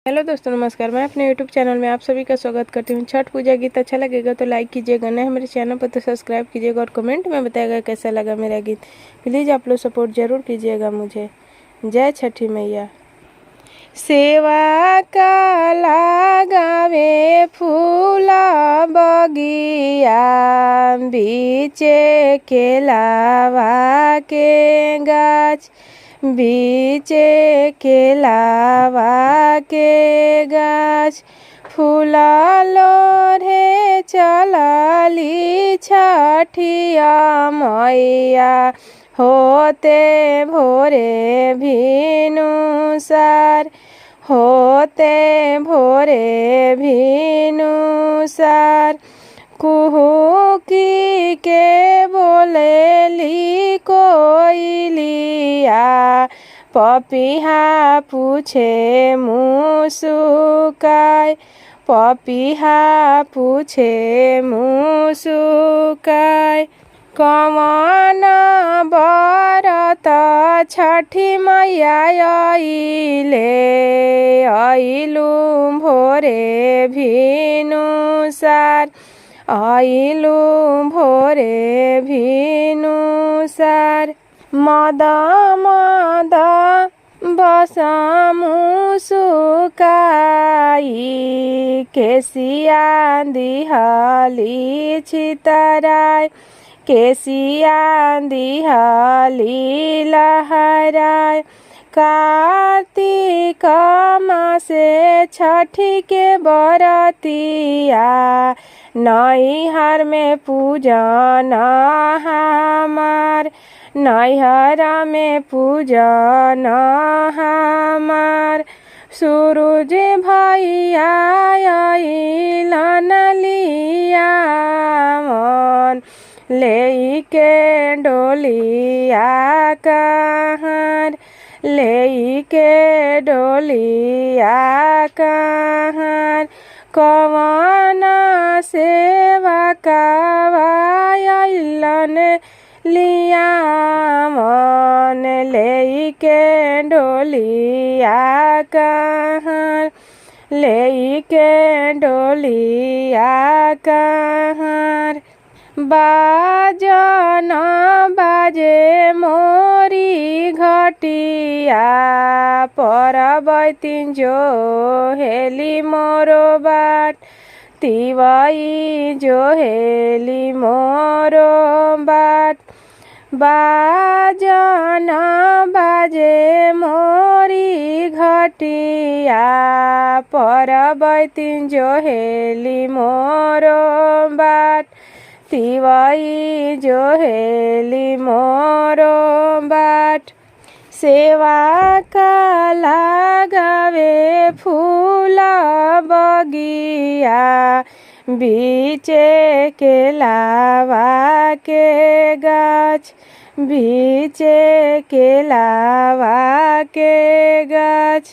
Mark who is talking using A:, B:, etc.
A: Hello दोस्तों, नमस्कार। मैं अपने यूट्यूब चैनल में आप सभी का स्वागत करती हूँ। छठ पूजा गीत अच्छा लगेगा तो लाइक कीजिएगा, नए मेरे चैनल पर तो सब्सक्राइब कीजिएगा और कमेंट में बताइएगा कैसा लगा मेरा गीत। प्लीज़ आप लोग सपोर्ट जरूर कीजिएगा मुझे। जय छठी मैया। सेवा का लगावे फूला बगिया, बीचे केलावा के गाछ, बीचे केलावा के गाछ, फूला लोढ़े चलली छठिया मैया, होते भोरे भिनुसार, होते भोरे भिनुसार, कुहुकी के बोलेली कोइलिया, पपिहा पूछे मुसुकाय, पपिहा पूछे मुसुकाय, कवन बरत छठी मैया आइले, आइलु भोरे भिनुसार, आइलु भोरे भिनुसार, मद मद बसमुसुकाई, केसिया दिहली छितराय, केसिया दिहली लहराय, कार्तिक मासे छठी के बरतिया, नैहर में पूजन हमार, नैहर में पूजन हमार, सूरज भैया अइलन लिया मन, लेके डोलिया कहर, लेके डोलिया कहर, कवन सेवा कावायलन लिया मन, लेके डोलिया कहर, लेके डोलिया कहर, बाजन बाजे मोरी घटिया, परबैतिन जो हेली मोरो बाट, तिवाई जो हेली मोरो बाट, बाजन बाजे मोरी घटिया, परबैतिन जो हेली मोरो बाट, तिवाई जो हेली मोरो बाट, सेवा का लगावे फूला बगिया, बीचे केलावा के गाछ, बीचे केलावा के गाछ।